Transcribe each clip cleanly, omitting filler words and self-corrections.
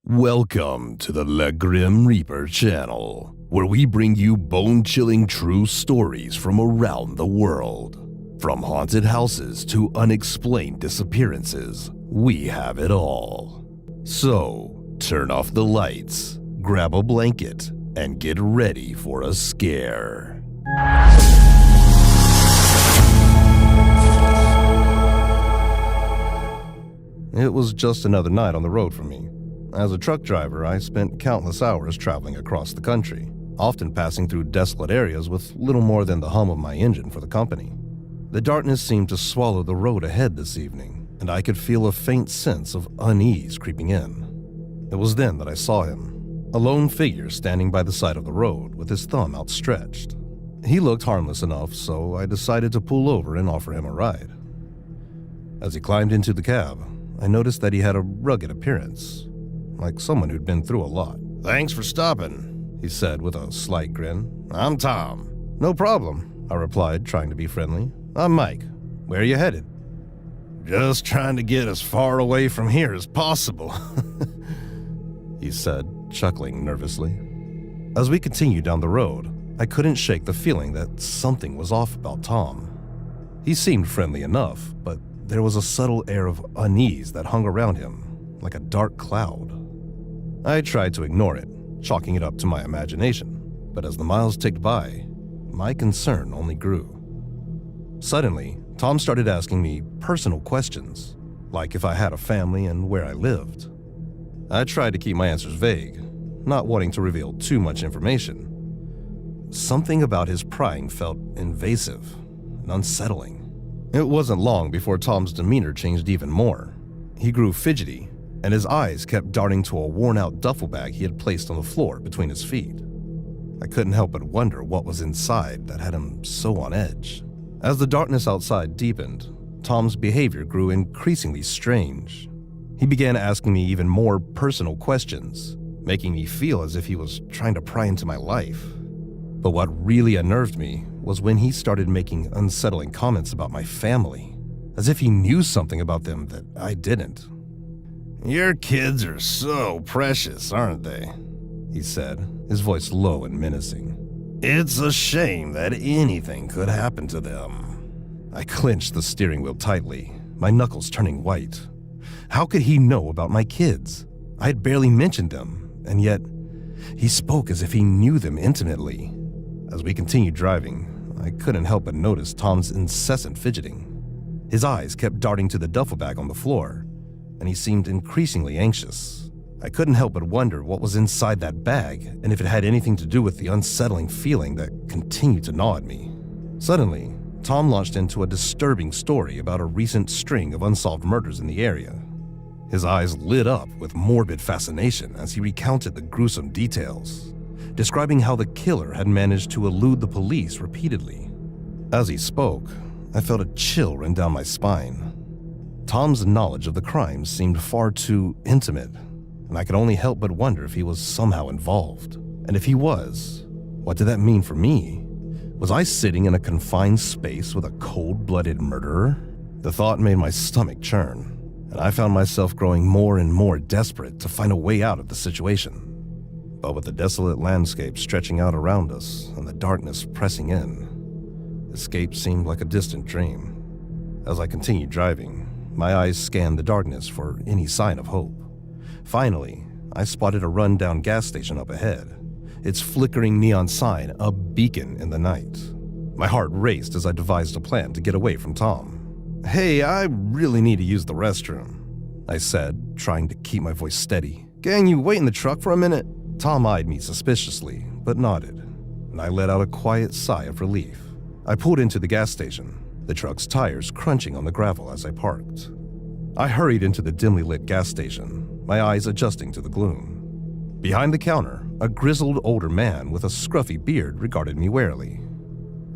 Welcome to the Grim Reaper channel, where we bring you bone-chilling true stories from around the world. From haunted houses to unexplained disappearances, we have it all. So, turn off the lights, grab a blanket, and get ready for a scare. It was just another night on the road for me. As a truck driver, I spent countless hours traveling across the country, often passing through desolate areas with little more than the hum of my engine for the company. The darkness seemed to swallow the road ahead this evening, and I could feel a faint sense of unease creeping in. It was then that I saw him, a lone figure standing by the side of the road with his thumb outstretched. He looked harmless enough, so I decided to pull over and offer him a ride. As he climbed into the cab, I noticed that he had a rugged appearance, like someone who'd been through a lot. "Thanks for stopping," he said with a slight grin. "I'm Tom." "No problem," I replied, trying to be friendly. "I'm Mike. Where are you headed?" "Just trying to get as far away from here as possible," he said, chuckling nervously. As we continued down the road, I couldn't shake the feeling that something was off about Tom. He seemed friendly enough, but there was a subtle air of unease that hung around him, like a dark cloud. I tried to ignore it, chalking it up to my imagination, but as the miles ticked by, my concern only grew. Suddenly, Tom started asking me personal questions, like if I had a family and where I lived. I tried to keep my answers vague, not wanting to reveal too much information. Something about his prying felt invasive and unsettling. It wasn't long before Tom's demeanor changed even more. He grew fidgety, and his eyes kept darting to a worn-out duffel bag he had placed on the floor between his feet. I couldn't help but wonder what was inside that had him so on edge. As the darkness outside deepened, Tom's behavior grew increasingly strange. He began asking me even more personal questions, making me feel as if he was trying to pry into my life. But what really unnerved me was when he started making unsettling comments about my family, as if he knew something about them that I didn't. "Your kids are so precious, aren't they?" he said, his voice low and menacing. "It's a shame that anything could happen to them." I clenched the steering wheel tightly, my knuckles turning white. How could he know about my kids? I had barely mentioned them, and yet he spoke as if he knew them intimately. As we continued driving, I couldn't help but notice Tom's incessant fidgeting. His eyes kept darting to the duffel bag on the floor, and he seemed increasingly anxious. I couldn't help but wonder what was inside that bag and if it had anything to do with the unsettling feeling that continued to gnaw at me. Suddenly, Tom launched into a disturbing story about a recent string of unsolved murders in the area. His eyes lit up with morbid fascination as he recounted the gruesome details, describing how the killer had managed to elude the police repeatedly. As he spoke, I felt a chill run down my spine. Tom's knowledge of the crimes seemed far too intimate, and I could only help but wonder if he was somehow involved. And if he was, what did that mean for me? Was I sitting in a confined space with a cold-blooded murderer? The thought made my stomach churn, and I found myself growing more and more desperate to find a way out of the situation. But with the desolate landscape stretching out around us and the darkness pressing in, escape seemed like a distant dream. As I continued driving, my eyes scanned the darkness for any sign of hope. Finally, I spotted a run-down gas station up ahead, its flickering neon sign a beacon in the night. My heart raced as I devised a plan to get away from Tom. "Hey, I really need to use the restroom," I said, trying to keep my voice steady. "Can you wait in the truck for a minute?" Tom eyed me suspiciously, but nodded, and I let out a quiet sigh of relief. I pulled into the gas station, the truck's tires crunching on the gravel as I parked. I hurried into the dimly lit gas station, my eyes adjusting to the gloom. Behind the counter, a grizzled older man with a scruffy beard regarded me warily.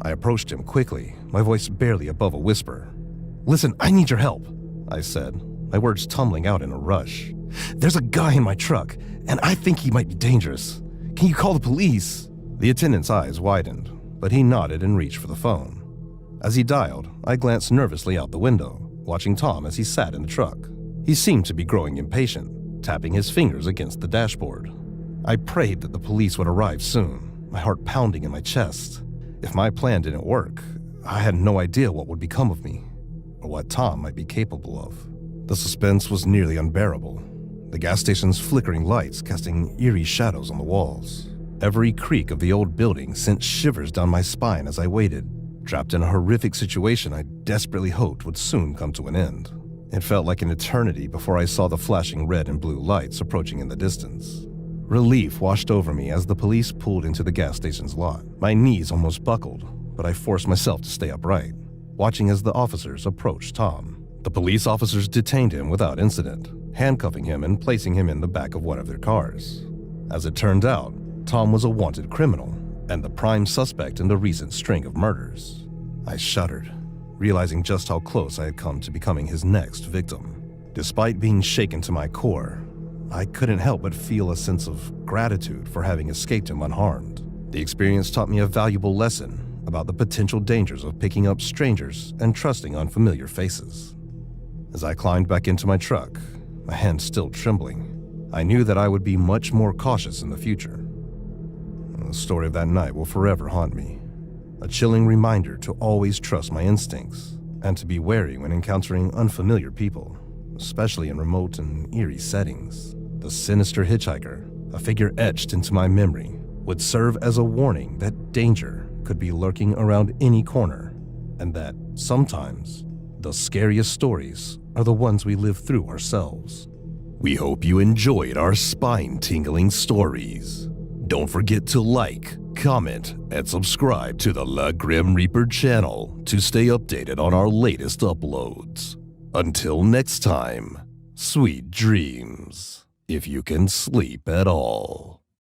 I approached him quickly, my voice barely above a whisper. "Listen, I need your help," I said, my words tumbling out in a rush. "There's a guy in my truck, and I think he might be dangerous. Can you call the police?" The attendant's eyes widened, but he nodded and reached for the phone. As he dialed, I glanced nervously out the window, watching Tom as he sat in the truck. He seemed to be growing impatient, tapping his fingers against the dashboard. I prayed that the police would arrive soon, my heart pounding in my chest. If my plan didn't work, I had no idea what would become of me, or what Tom might be capable of. The suspense was nearly unbearable, the gas station's flickering lights casting eerie shadows on the walls. Every creak of the old building sent shivers down my spine as I waited, trapped in a horrific situation I desperately hoped would soon come to an end. It felt like an eternity before I saw the flashing red and blue lights approaching in the distance. Relief washed over me as the police pulled into the gas station's lot. My knees almost buckled, but I forced myself to stay upright, watching as the officers approached Tom. The police officers detained him without incident, handcuffing him and placing him in the back of one of their cars. As it turned out, Tom was a wanted criminal and the prime suspect in the recent string of murders. I shuddered, realizing just how close I had come to becoming his next victim. Despite being shaken to my core, I couldn't help but feel a sense of gratitude for having escaped him unharmed. The experience taught me a valuable lesson about the potential dangers of picking up strangers and trusting unfamiliar faces. As I climbed back into my truck, my hands still trembling, I knew that I would be much more cautious in the future. The story of that night will forever haunt me, a chilling reminder to always trust my instincts and to be wary when encountering unfamiliar people, especially in remote and eerie settings. The sinister hitchhiker, a figure etched into my memory, would serve as a warning that danger could be lurking around any corner, and that sometimes the scariest stories are the ones we live through ourselves. We hope you enjoyed our spine-tingling stories. Don't forget to like, comment, and subscribe to the Grim Reaper channel to stay updated on our latest uploads. Until next time, sweet dreams, if you can sleep at all.